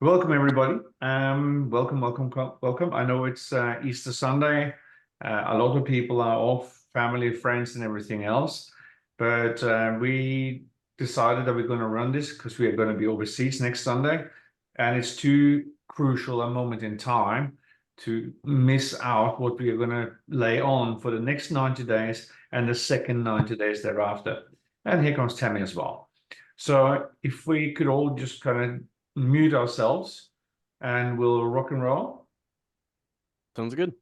Welcome, everybody. Welcome. I know it's Easter Sunday. A lot of people are off, family, friends, and everything else. But we decided that we're going to run this because we are going to be overseas next Sunday. And it's too crucial a moment in time to miss out what we are going to lay on for the next 90 days and the second 90 days thereafter. And here comes Tammy as well. So if we could all just kind of mute ourselves and we'll rock and roll. Sounds good.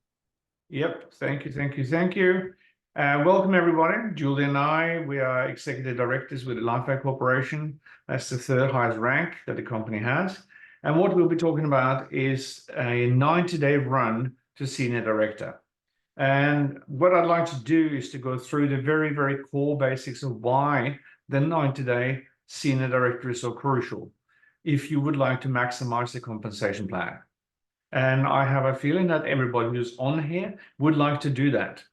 Yep. Thank you. Welcome, everybody. Julie and I, we are executive directors with Lifeway Corporation. That's the third highest rank that the company has. And what we'll be talking about is a 90-day run to senior director. And what I'd like to do is to go through the very, very core basics of why the 90-day senior director is so crucial if you would like to maximize the compensation plan. And I have a feeling that everybody who's on here would like to do that.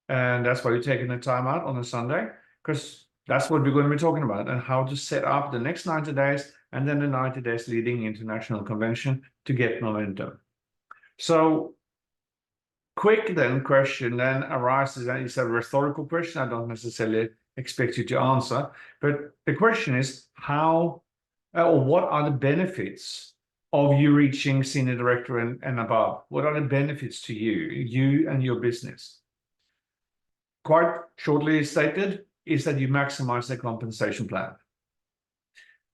And that's why you're taking the time out on a Sunday, because that's what we're going to be talking about and how to set up the next 90 days and then the 90 days leading into national convention to get momentum. So quick then question then arises, and it's a rhetorical question. I don't necessarily expect you to answer, but the question is how or what are the benefits of you reaching senior director and above? What are the benefits to you and your business? Quite shortly stated is that you maximize the compensation plan.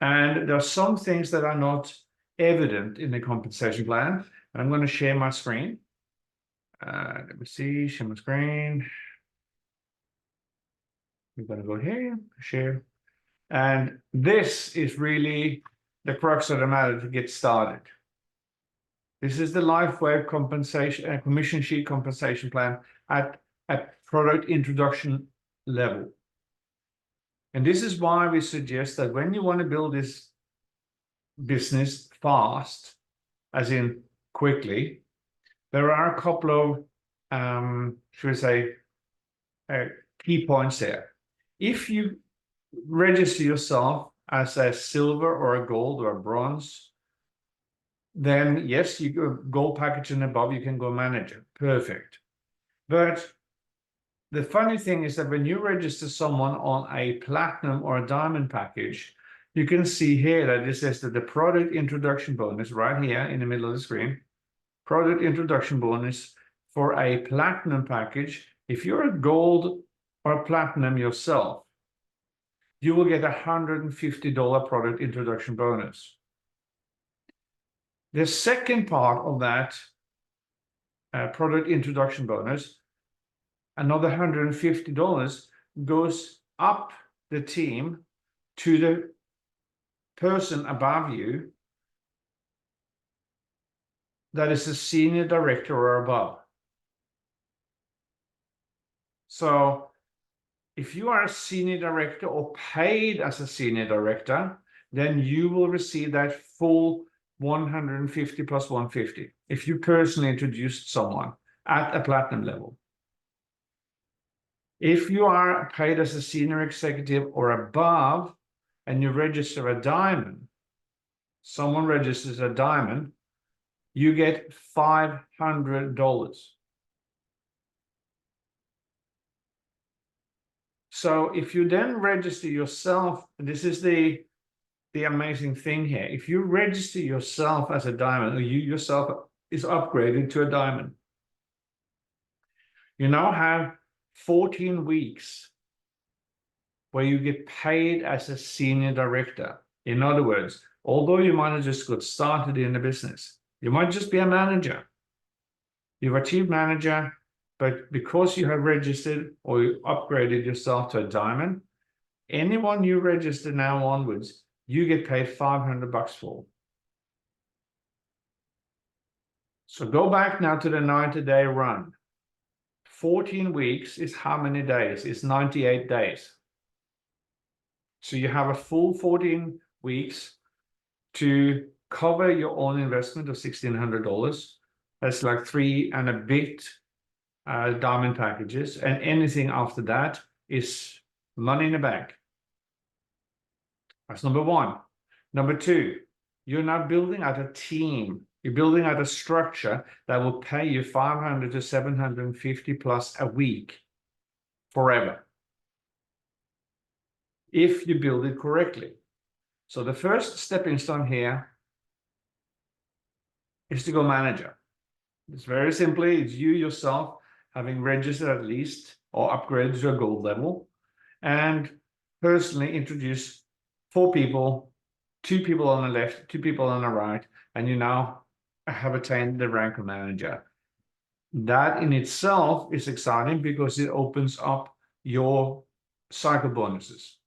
And there are some things that are not evident in the compensation plan. I'm going to share my screen. Let me see, share my screen. We're going to go here, share. And this is really the crux of the matter to get started. This is the Lifeway compensation commission sheet compensation plan at a product introduction level. And this is why we suggest that when you want to build this business fast, as in quickly, there are a couple of, should we say, key points there. If you register yourself as a silver or a gold or a bronze, then yes, you go gold package and above, you can go manager. Perfect. But the funny thing is that when you register someone on a platinum or a diamond package, you can see here that it says that the product introduction bonus right here in the middle of the screen, product introduction bonus for a platinum package. If you're a gold or a platinum yourself, you will get $150 product introduction bonus. The second part of that product introduction bonus, another $150 goes up the team to the person above you that is a senior director or above. So if you are a senior director or paid as a senior director, then you will receive that full 150 plus 150 if you personally introduced someone at a platinum level. If you are paid as a senior executive or above and you register a diamond, someone registers a diamond, you get $500. So if you then register yourself, this is the amazing thing here. If you register yourself as a diamond, or you yourself is upgraded to a diamond, you now have 14 weeks where you get paid as a senior director. In other words, although you might have just got started in the business, you might just be a manager. You've achieved manager, but because you have registered or you upgraded yourself to a diamond, anyone you register now onwards, you get paid $500 for. So go back now to the 90-day run. 14 weeks is how many days? It's 98 days. So you have a full 14 weeks to cover your own investment of $1,600. That's like 3 and a bit diamond packages, and anything after that is money in the bank. That's number one. Number two, you're not building out a team. You're building out a structure that will pay you 500 to 750 plus a week forever, if you build it correctly. So the first stepping stone here is to go manager. It's very simply, it's you yourself having registered at least or upgraded to a gold level, and personally introduce 4 people, 2 people on the left, 2 people on the right, and you now have attained the rank of manager. That in itself is exciting because it opens up your cycle bonuses.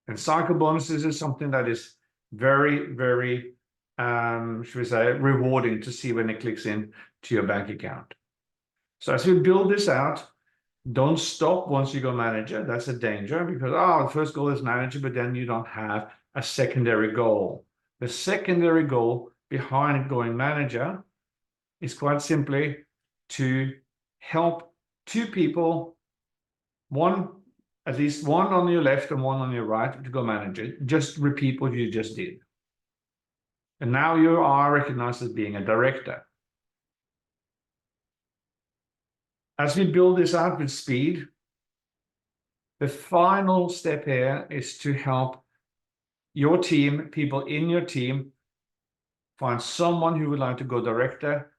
And cycle bonuses is something that is very, very, should we say, rewarding to see when it clicks in to your bank account. So as we build this out, don't stop once you go manager. That's a danger because, the first goal is manager, but then you don't have a secondary goal. The secondary goal behind going manager is quite simply to help 2 people, at least one on your left and one on your right, to go manager. Just repeat what you just did. And now you are recognized as being a director. As we build this out with speed, the final step here is to help your team, people in your team, find someone who would like to go director,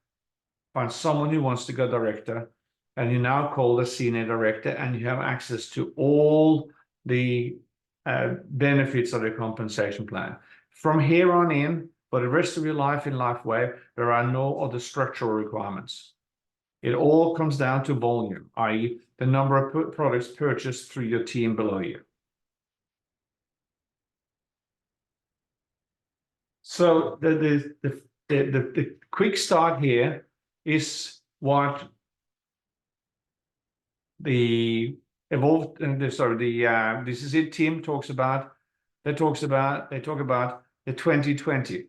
find someone who wants to go director, and you now call the senior director, and you have access to all the benefits of the compensation plan. From here on in, for the rest of your life in LifeWave, there are no other structural requirements. It all comes down to volume, i.e. the number of products purchased through your team below you. So the quick start here is what the evolved, this is it team talks about. They talk about the 2020.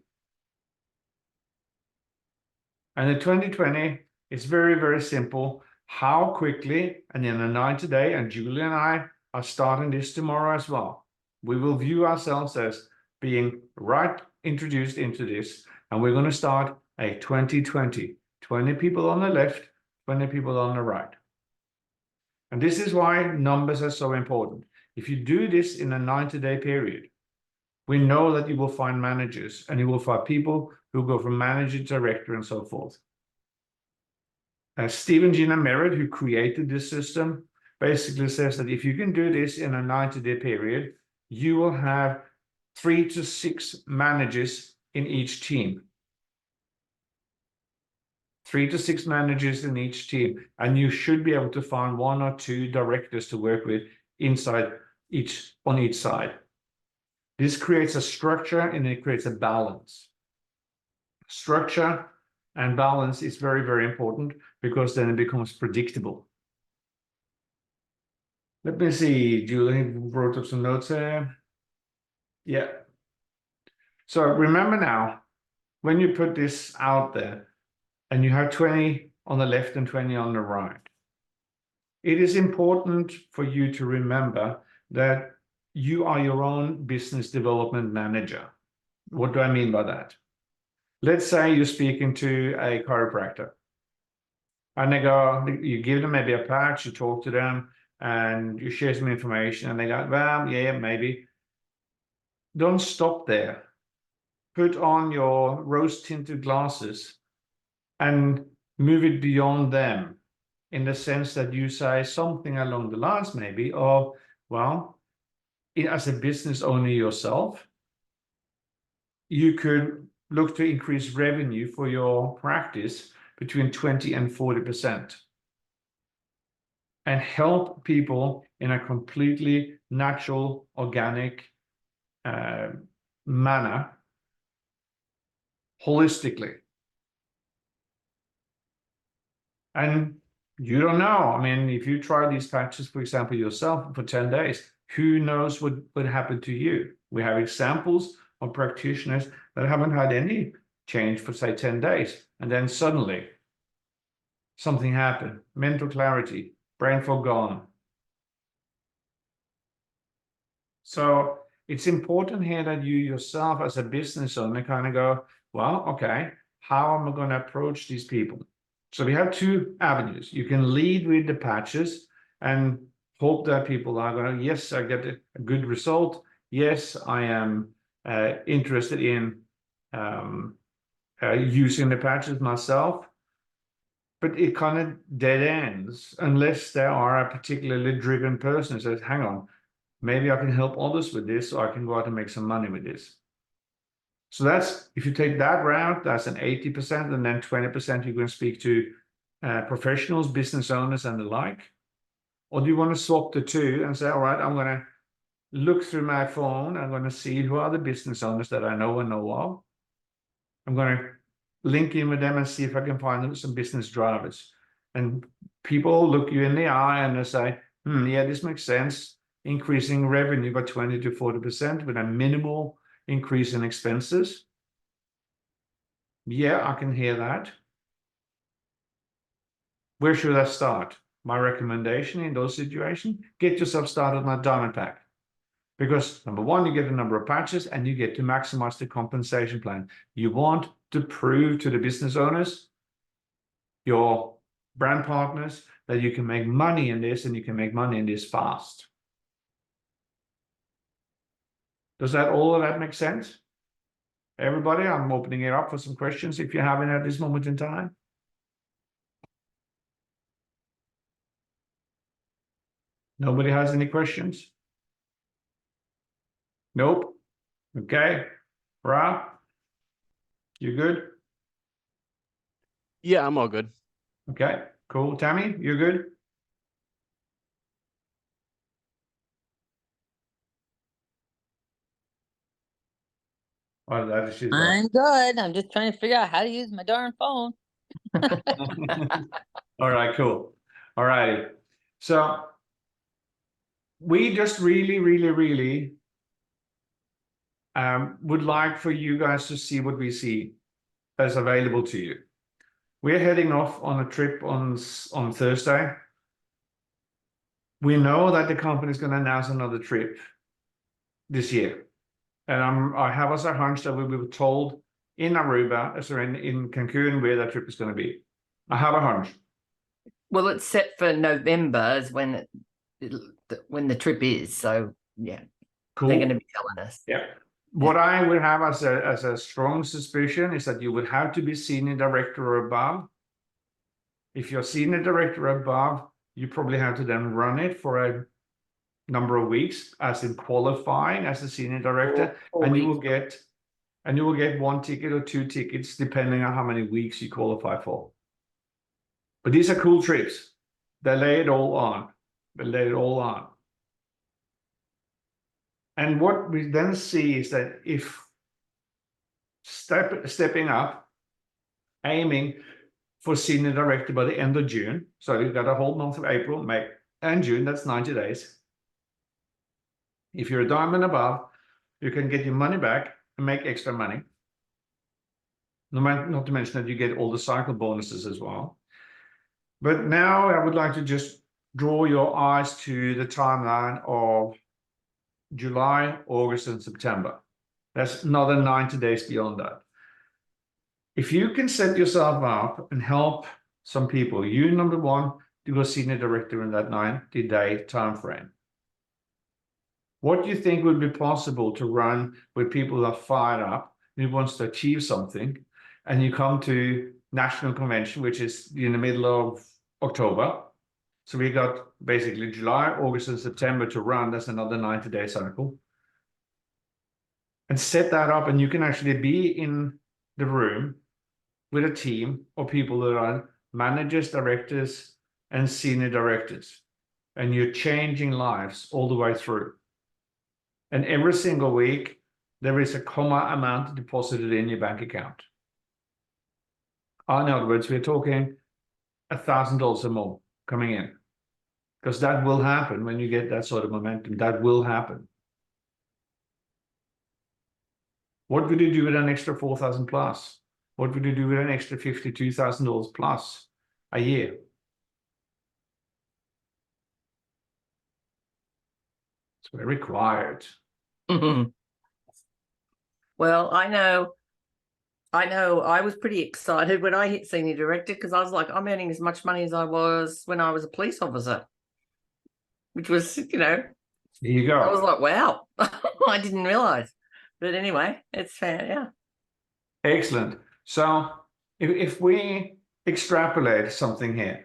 And the 2020 is very, very simple. How quickly, and in a 90 day, and Julie and I are starting this tomorrow as well. We will view ourselves as being introduced into this, and we're going to start a 2020. 20 people on the left, 20 people on the right. And this is why numbers are so important. If you do this in a 90-day period, we know that you will find managers, and you will find people who go from manager to director and so forth. Stephen Gina Merritt, who created this system, basically says that if you can do this in a 90-day period, you will have 3 to 6 managers in each team. 3 to 6 managers in each team, and you should be able to find 1 or 2 directors to work with on each side. This creates a structure and it creates a balance. Structure and balance is very, very important because then it becomes predictable. Let me see, Julie wrote up some notes here. Yeah. So remember now, when you put this out there and you have 20 on the left and 20 on the right, it is important for you to remember that you are your own business development manager. What do I mean by that? Let's say you're speaking to a chiropractor and you give them maybe a patch, you talk to them and you share some information and they go, well, yeah, maybe. Don't stop there. Put on your rose-tinted glasses and move it beyond them in the sense that you say something along the lines maybe of, well, as a business owner yourself, you could look to increase revenue for your practice between 20 and 40% and help people in a completely natural, organic manner, holistically. And you don't know. I mean, if you try these patches, for example, yourself for 10 days, who knows what would happen to you? We have examples of practitioners that haven't had any change for, say, 10 days. And then suddenly something happened. Mental clarity, brain fog gone. So it's important here that you yourself as a business owner kind of go, well, okay, how am I going to approach these people? So we have two avenues. You can lead with the patches and hope that people are going, yes, I get a good result. Yes, I am interested in using the patches myself. But it kind of dead ends unless there are a particularly driven person who says, hang on, maybe I can help others with this, or I can go out and make some money with this. So that's, if you take that route, that's an 80%, and then 20% you're going to speak to professionals, business owners, and the like. Or do you want to swap the two and say, all right, I'm going to look through my phone, I'm going to see who are the business owners that I know and know of. I'm going to link in with them and see if I can find them some business drivers. And people look you in the eye and they say, yeah, this makes sense. Increasing revenue by 20 to 40% with a minimal increase in expenses. Yeah, I can hear that. Where should I start? My recommendation in those situations, get yourself started on a diamond pack. Because number one, you get a number of patches and you get to maximize the compensation plan. You want to prove to the business owners, your brand partners, that you can make money in this and you can make money in this fast. Does that all of that make sense? Everybody, I'm opening it up for some questions if you have any at this moment in time. Nobody has any questions? Nope. Okay. Rob, you good? Yeah, I'm all good. Okay, cool. Tammy, you good? Oh, that is she's gone. I'm good. I'm just trying to figure out how to use my darn phone. All right, cool. All righty. So we just really would like for you guys to see what we see that's available to you. We're heading off on a trip on Thursday. We know that the company is going to announce another trip this year. And I have as a hunch that we will be told in Aruba, sorry, in Cancun, where that trip is going to be. I have a hunch. Well, it's set for November is when the trip is. So yeah, Cool. they're going to be telling us. Yeah. What I would have as a strong suspicion is that you would have to be senior director or above. If you're senior director or above, you probably have to then run it for a number of weeks as in qualifying as a senior director, and you will get one ticket or two tickets depending on how many weeks you qualify for. But these are cool trips. They lay it all on. And what we then see is that if stepping up, aiming for senior director by the end of June, so you've got a whole month of April, May, and June, that's 90 days. If you're a diamond above, you can get your money back and make extra money. Not to mention that you get all the cycle bonuses as well. But now I would like to just draw your eyes to the timeline of July, August, and September. That's another 90 days beyond that. If you can set yourself up and help some people, you, number one, to go senior director in that 90-day time frame. What do you think would be possible to run with people that are fired up and who wants to achieve something, and you come to national convention, which is in the middle of October. So we got basically July, August, and September to run. That's another 90-day cycle. And set that up, and you can actually be in the room with a team of people that are managers, directors, and senior directors. And you're changing lives all the way through. And every single week, there is a comma amount deposited in your bank account. In other words, we're talking $1,000 or more coming in, because that will happen when you get that sort of momentum. That will happen. What would you do with an extra 4,000 plus? What would you do with an extra $52,000 plus a year? It's very quiet. Well, I know I was pretty excited when I hit senior director because I was like, I'm earning as much money as I was when I was a police officer, which was, Here you I was go. like, wow, I didn't realize. But anyway, it's fair. Yeah. Excellent. So if we extrapolate something here,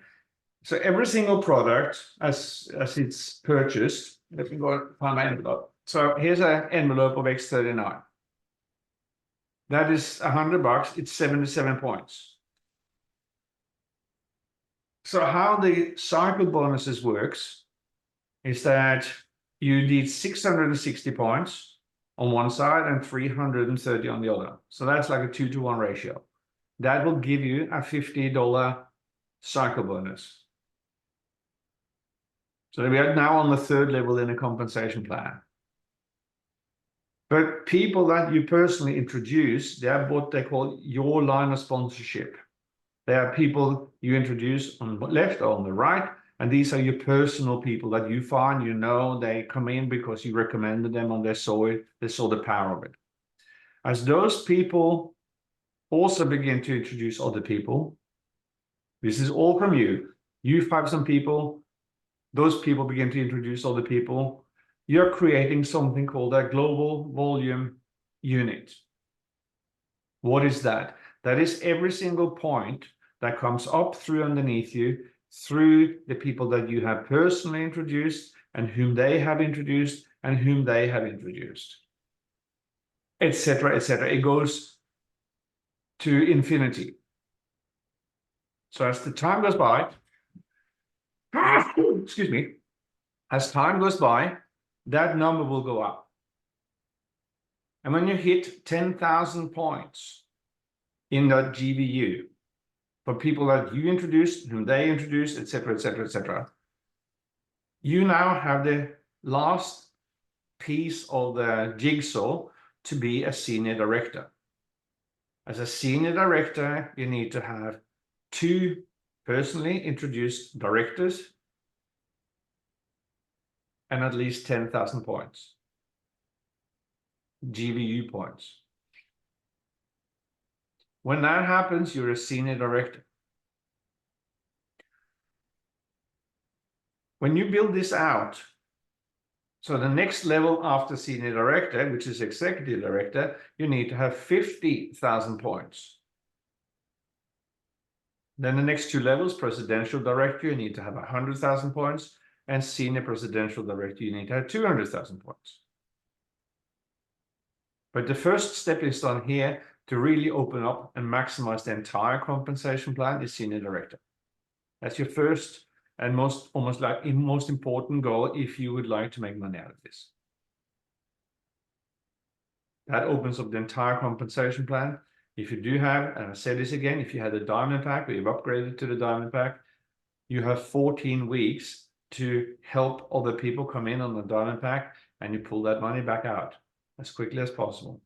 so every single product as it's purchased, let me go find my envelope. So here's an envelope of X39. That is $100. It's 77 points. So how the cycle bonuses works is that you need 660 points on one side and 330 on the other. So that's like a 2-to-1 ratio. That will give you a $50 cycle bonus. So we are now on the third level in a compensation plan. But people that you personally introduce, they are what they call your line of sponsorship. They are people you introduce on the left or on the right, and these are your personal people that you find, you know, they come in because you recommended them and they saw it, they saw the power of it. As those people also begin to introduce other people, this is all from you. You find some people, those people begin to introduce other people. You're creating something called a global volume unit. What is that? That is every single point that comes up through underneath you, through the people that you have personally introduced and whom they have introduced and whom they have introduced, etc., etc. It goes to infinity. So as the time goes by, excuse me, as time goes by, that number will go up. And when you hit 10,000 points in that GVU, for people that you introduced, whom they introduced, etc., etc., etc., you now have the last piece of the jigsaw to be a senior director. As a senior director, you need to have 2 personally introduced directors and at least 10,000 points, GVU points. When that happens, you're a senior director. When you build this out, so the next level after senior director, which is executive director, you need to have 50,000 points. Then the next 2 levels, presidential director, you need to have 100,000 points, and senior presidential director, you need to have 200,000 points. But the first stepping stone here to really open up and maximize the entire compensation plan is senior director. That's your first and most important goal if you would like to make money out of this. That opens up the entire compensation plan. If you do have, and I say this again, if you had a diamond pack or you've upgraded to the diamond pack, you have 14 weeks to help other people come in on the diamond pack, and you pull that money back out as quickly as possible.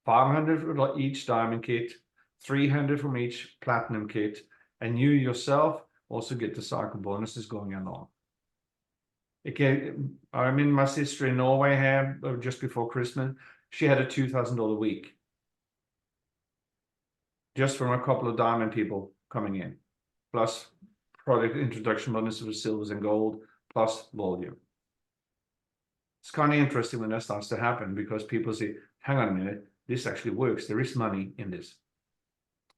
500 for each diamond kit, 300 from each platinum kit, and you yourself also get the cycle bonuses going along. Again, I mean, my sister in Norway here just before Christmas, she had a $2,000 week just from a couple of diamond people coming in, plus product introduction bonuses for silvers and gold, plus volume. It's kind of interesting when that starts to happen because people say, hang on a minute, this actually works. There is money in this.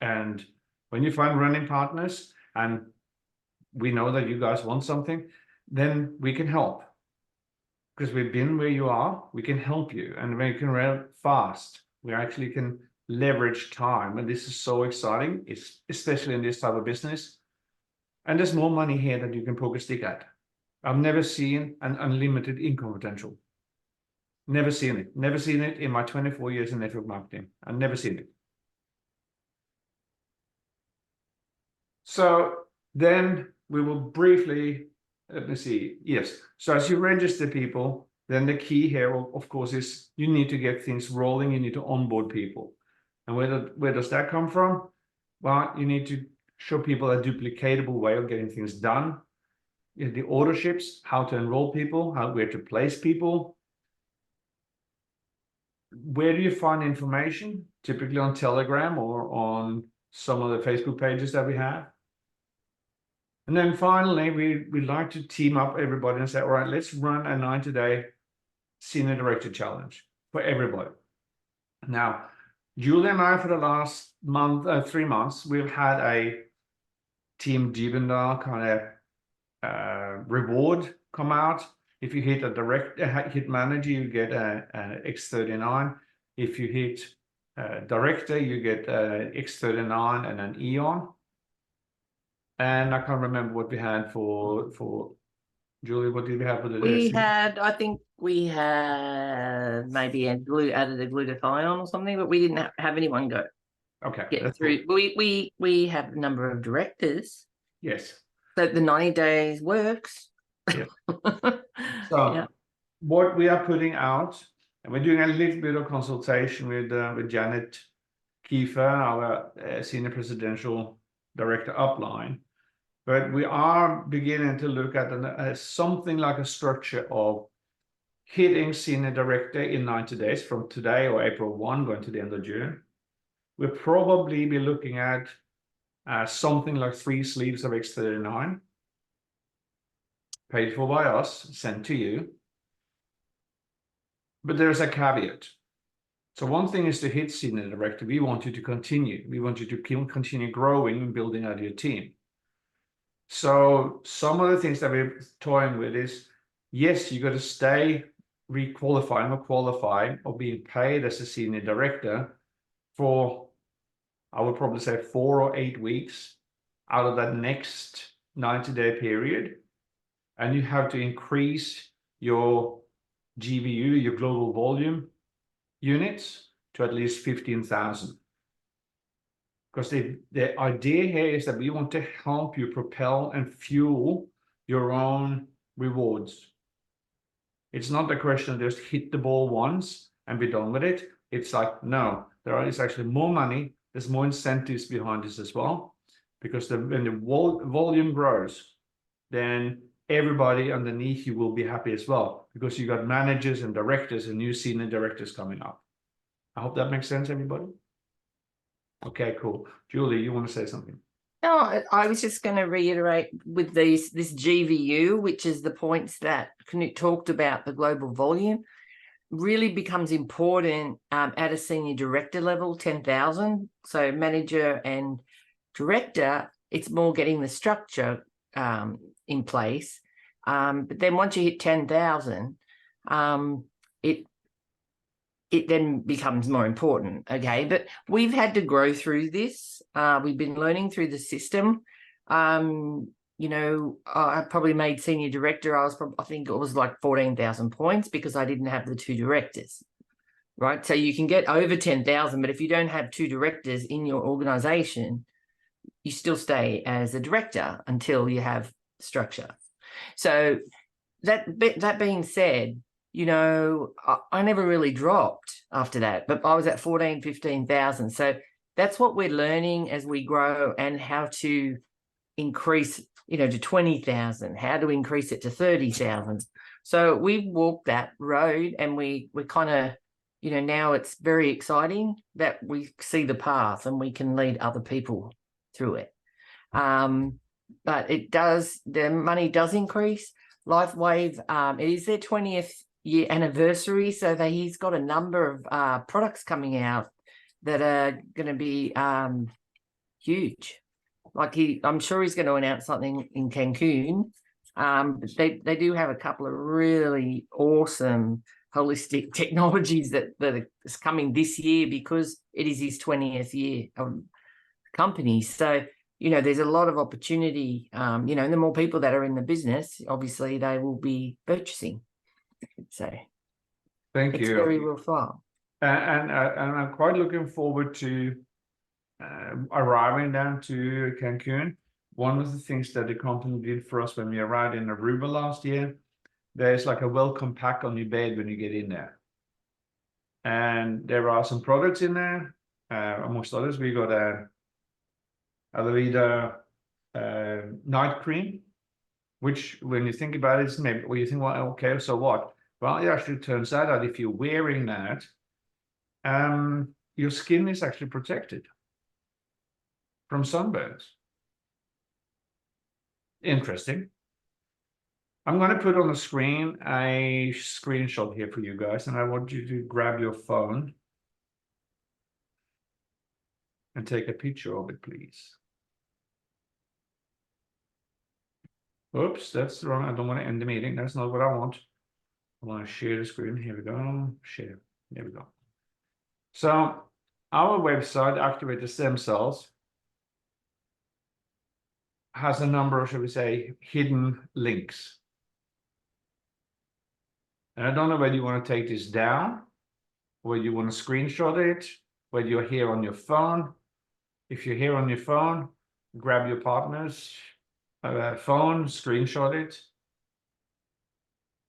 And when you find running partners and we know that you guys want something, then we can help. Because we've been where you are, we can help you, and we can run fast. We actually can leverage time, and this is so exciting, especially in this type of business. And there's more money here that you can poke a stick at. I've never seen an unlimited income potential. Never seen it. Never seen it in my 24 years in network marketing. I've never seen it. So then we will briefly, let me see. Yes. So as you register people, then the key here, of course, is you need to get things rolling. You need to onboard people. And where does that come from? Well, you need to show people a duplicatable way of getting things done. The orderships, how to enroll people, where to place people. where do you find information? Typically on Telegram or on some of the Facebook pages that we have. And then finally, we like to team up everybody and say, all right, let's run a 90-day senior director challenge for everybody. Now, Julie and I, for the last 3 months, we've had a Team Jibendal kind of reward come out. If you hit a direct hit manager, you get a X39. If you hit director, you get X39 and an Eon. And I can't remember what we had for Julie. What did we have for the We had, I think we had maybe added a glutathione or something, but we didn't have anyone go Okay, get that's through. cool. We have a number of directors, Yes. so the 90 days works. Yeah. So Yeah. what we are putting out, and we're doing a little bit of consultation with Janet Kiefer, our senior presidential director upline. But we are beginning to look at something like a structure of hitting senior director in 90 days from today or April 1 going to the end of June. We'll probably be looking at something like 3 sleeves of X39 paid for by us, sent to you. But there's a caveat. So one thing is to hit senior director. We want you to continue. We want you to continue growing and building out your team. So some of the things that we're toying with is, yes, you got to stay requalifying or qualifying or being paid as a senior director for, I would probably say 4 or 8 weeks out of that next 90-day period. And you have to increase your GVU, your global volume units, to at least 15,000. Because the idea here is that we want to help you propel and fuel your own rewards. It's not a question of just hit the ball once and be done with it. It's like, no, there is actually more money. There's more incentives behind this as well. Because when the volume grows, then everybody underneath you will be happy as well. Because you got managers and directors and new senior directors coming up. I hope that makes sense, everybody. Okay, cool. Julie, you want to say something? No, I was just going to reiterate with this GVU, which is the points that Knut talked about, the global volume, really becomes important at a senior director level, 10,000. So manager and director, it's more getting the structure in place. But then once you hit 10,000, it then becomes more important, okay? But we've had to grow through this. We've been learning through the system. You know, I probably made senior director. I think it was like 14,000 points because I didn't have the 2 directors, right? So you can get over 10,000, but if you don't have 2 directors in your organization, you still stay as a director until you have structure. So that being said, you know, I never really dropped after that, but I was at 14, 15,000. So that's what we're learning as we grow, and how to increase, you know, to 20,000, how to increase it to 30,000. So we've walked that road, and we kind of, you know, now it's very exciting that we see the path and we can lead other people through it. But the money does increase. LifeWave, it is their 20th year anniversary, so he's got a number of products coming out that are going to be huge. Like I'm sure he's going to announce something in Cancun. They do have a couple of really awesome holistic technologies that is coming this year, because it is his 20th year of company. So, you know, there's a lot of opportunity, you know, and the more people that are in the business, obviously they will be purchasing. So Thank it's you. very worthwhile. And I'm quite looking forward to arriving down to Cancun. One of the things that the company did for us when we arrived in Aruba last year, there's like a welcome pack on your bed when you get in there. And there are some products in there. Amongst others, we got a Alavida night cream, which when you think about it, is maybe, well, you think, well, okay, so what? Well, it actually turns out that if you're wearing that your skin is actually protected from sunburns. Interesting. I'm going to put on the screen a screenshot here for you guys, and I want you to grab your phone and take a picture of it, please. Oops, that's wrong. I don't want to end the meeting. That's not what I want. I want to share the screen. Here we go. Share. There we go. So our website, Activated Stem Cells, has a number of, shall we say, hidden links. And I don't know whether you want to take this down, whether you want to screenshot it, whether you're here on your phone. If you're here on your phone, grab your partner's phone, screenshot it.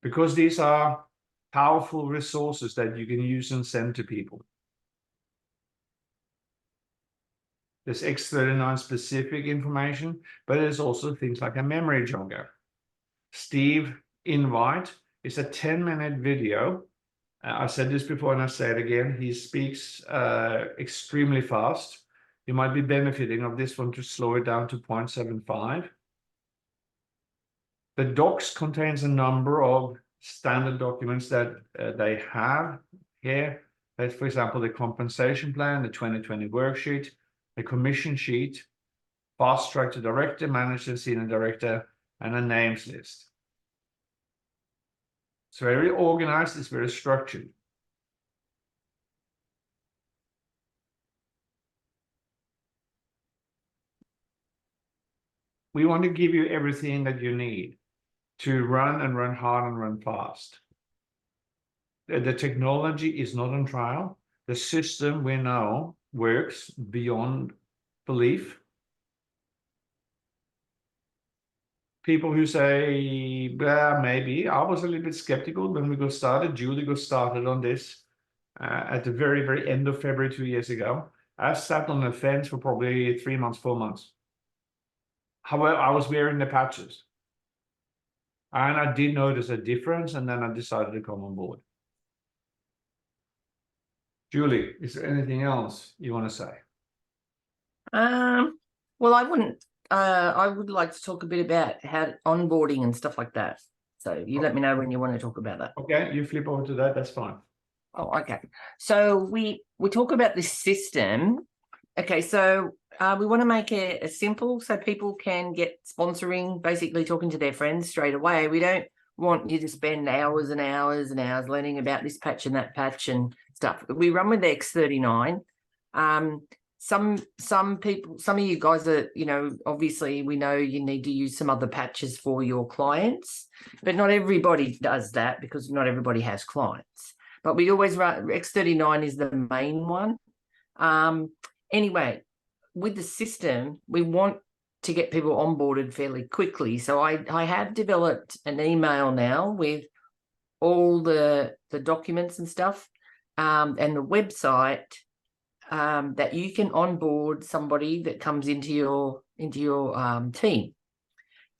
Because these are powerful resources that you can use and send to people. There's X39 specific information, but there's also things like a memory jogger. Steve Invite is a 10-minute video. I said this before and I say it again. He speaks extremely fast. You might be benefiting of this one to slow it down to 0.75. The docs contains a number of standard documents that they have here. That's, for example, the compensation plan, the 2020 worksheet, the commission sheet, fast track to director, manager, senior director, and a names list. It's very organized, it's very structured. We want to give you everything that you need to run and run hard and run fast. The technology is not on trial. The system we know works beyond belief. People who say, well, maybe, I was a little bit skeptical when we got started. Julie got started on this at the very, very end of February 2 years ago. I sat on the fence for probably 3 months, 4 months. However, I was wearing the patches. And I did notice a difference, and then I decided to come on board. Julie, is there anything else you want to say? Well, I would like to talk a bit about how onboarding and stuff like that. So you let me know when you want to talk about that. Okay, you flip over to that, that's fine. Oh, okay. So we talk about this system. Okay, so we want to make it simple so people can get sponsoring, basically talking to their friends straight away. We don't want you to spend hours and hours and hours learning about this patch and that patch and stuff. We run with X39. Some people, some of you guys are, you know, obviously we know you need to use some other patches for your clients, but not everybody does that because not everybody has clients. But we always run, X39 is the main one. Anyway, with the system, we want to get people onboarded fairly quickly. So I have developed an email now with all the documents and stuff, and the website that you can onboard somebody that comes into your team.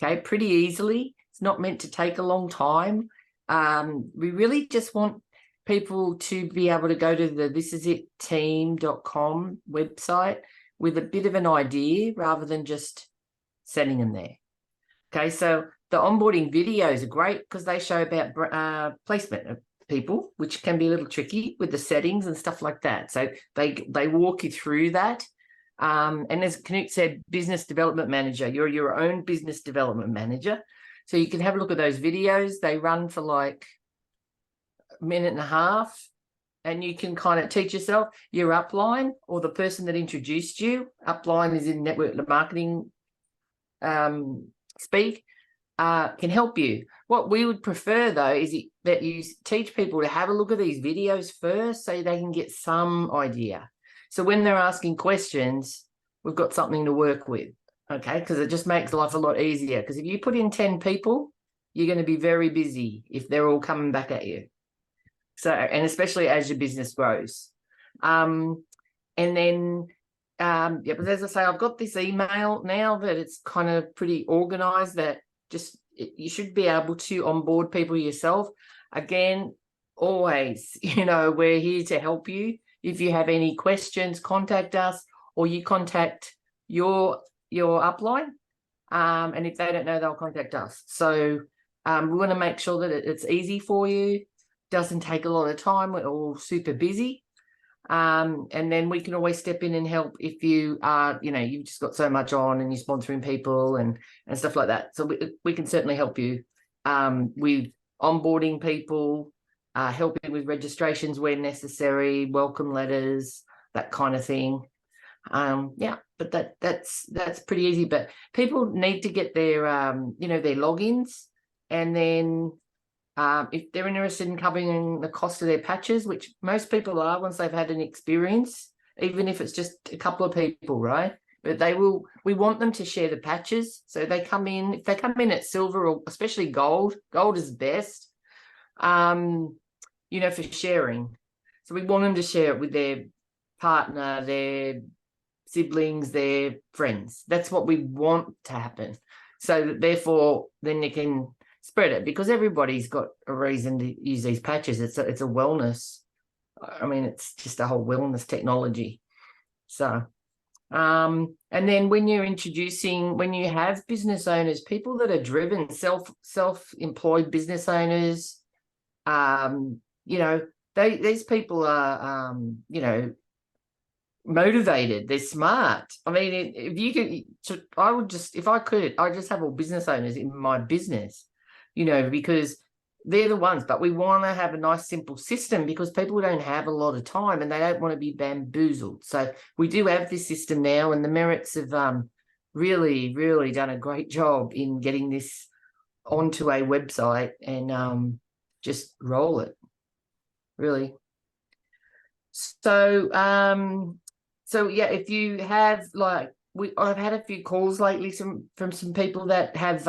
Okay, pretty easily. It's not meant to take a long time. We really just want people to be able to go to the thisisitteam.com website with a bit of an idea rather than just sending them there. Okay, so the onboarding videos are great because they show about placement of people, which can be a little tricky with the settings and stuff like that. So they walk you through that. And as Knut said, business development manager, you're your own business development manager. So you can have a look at those videos. They run for like a minute and a half, and you can kind of teach yourself. Your upline or the person that introduced you, upline is in network marketing speak, can help you. What we would prefer though is that you teach people to have a look at these videos first so they can get some idea. So when they're asking questions, we've got something to work with, okay? Because it just makes life a lot easier. Because if you put in 10 people, you're going to be very busy if they're all coming back at you. So, and especially as your business grows. And then, yeah, but as I say, I've got this email now that it's kind of pretty organized that just, you should be able to onboard people yourself. Again, always, you know, we're here to help you. If you have any questions, contact us, or you contact your upline. And if they don't know, they'll contact us. So we want to make sure that it's easy for you, doesn't take a lot of time. We're all super busy. And then we can always step in and help if you are, you've just got so much on and you're sponsoring people and stuff like that. So we can certainly help you with onboarding people, helping with registrations where necessary, welcome letters, that kind of thing. Yeah, but that's pretty easy. But people need to get their their logins, and then if they're interested in covering the cost of their patches, which most people are once they've had an experience, even if it's just a couple of people, right? But we want them to share the patches. So if they come in at silver, or especially gold is best, for sharing. So we want them to share it with their partner, their siblings, their friends. That's what we want to happen. So that therefore then they can spread it, because everybody's got a reason to use these patches. It's a wellness. I mean, it's just a whole wellness technology. So, and then when you have business owners, people that are driven, self-employed business owners, these people are, motivated. They're smart. I mean, I'd just have all business owners in my business. Because they're the ones, but we want to have a nice simple system, because people don't have a lot of time and they don't want to be bamboozled. So we do have this system now, and the Merits have really, really done a great job in getting this onto a website and just roll it, really. So yeah, if you have I've had a few calls lately from some people that have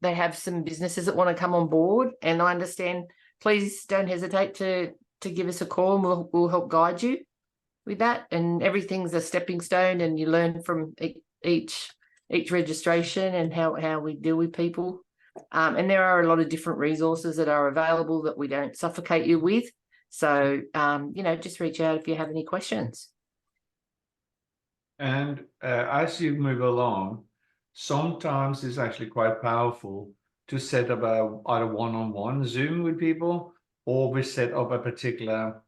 they have some businesses that want to come on board, and I understand. Please don't hesitate to give us a call, and we'll help guide you with that. And everything's a stepping stone, and you learn from each registration and how we deal with people. And there are a lot of different resources that are available that we don't suffocate you with. So just reach out if you have any questions. And as you move along, sometimes it's actually quite powerful to set up either one-on-one Zoom with people, or we set up a particular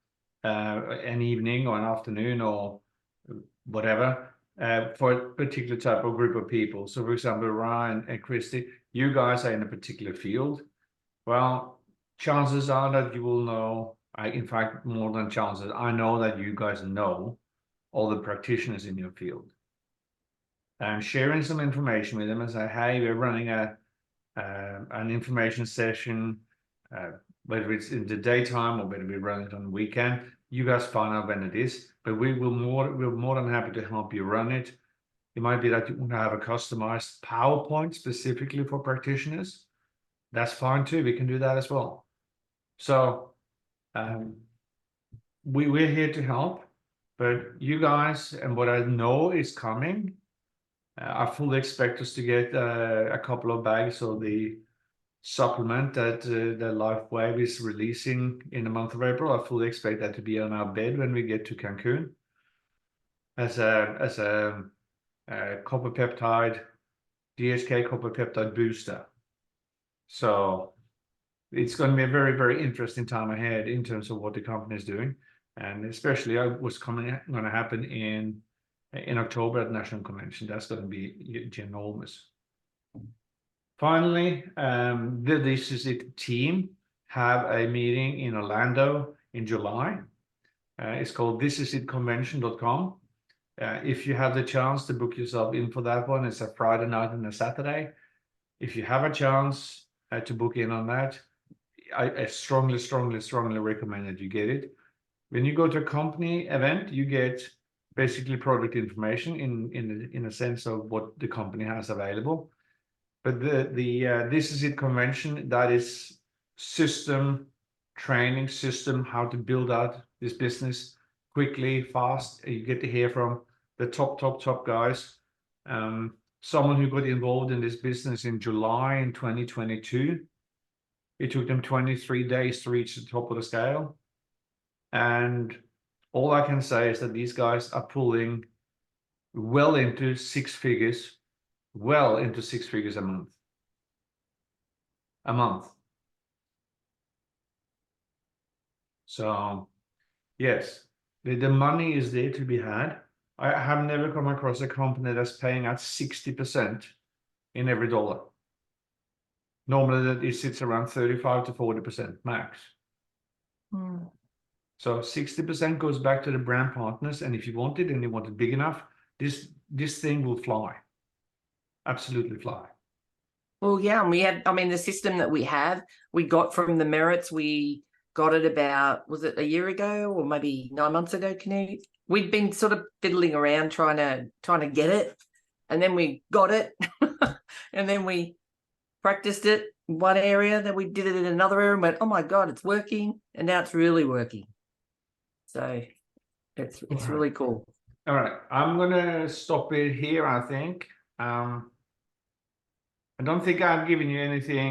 an evening or an afternoon or whatever for a particular type of group of people. So for example, Ryan and Christy, you guys are in a particular field. Well, chances are that you will know, in fact, more than chances, I know that you guys know all the practitioners in your field. And sharing some information with them and say, hey, we're running an information session, whether it's in the daytime or whether we run it on the weekend. You guys find out when it is, but we're more than happy to help you run it. It might be that you want to have a customized PowerPoint specifically for practitioners. That's fine too. We can do that as well. So we're here to help, but you guys, and what I know is coming, I fully expect us to get a couple of bags of the supplement that LifeWave is releasing in the month of April. I fully expect that to be on our bed when we get to Cancun as a copper peptide, DHK copper peptide booster. So it's going to be a very, very interesting time ahead in terms of what the company is doing, and especially what's going to happen in October at National Convention. That's going to be ginormous. Finally, the This Is It team have a meeting in Orlando in July. It's called thisisitconvention.com. If you have the chance to book yourself in for that one, it's a Friday night and a Saturday. If you have a chance to book in on that, I strongly, strongly, strongly recommend that you get it. When you go to a company event, you get basically product information in a sense of what the company has available. But the This Is It convention, that is system training, system how to build out this business quickly, fast. You get to hear from the top guys. Someone who got involved in this business in July in 2022. It took them 23 days to reach the top of the scale. And All I can say is that these guys are pulling well into six figures a month. So, yes, the money is there to be had. I have never come across a company that's paying out 60% in every dollar. Normally, that it sits around 35 to 40% max. Hmm. So 60% goes back to the brand partners, and if you want it and you want it big enough, this thing will fly. Absolutely fly. Well, yeah, and we had, I mean, the system that we have, we got from the Merits. We got it about, was it a year ago or maybe 9 months ago, Canute? We'd been sort of fiddling around trying to get it, and then we got it, and then we practiced it in one area, then we did it in another area and went, oh my God, it's working, and now it's really working. So it's Alright. really cool. All right, I'm gonna stop it here, I think. I don't think I've given you anything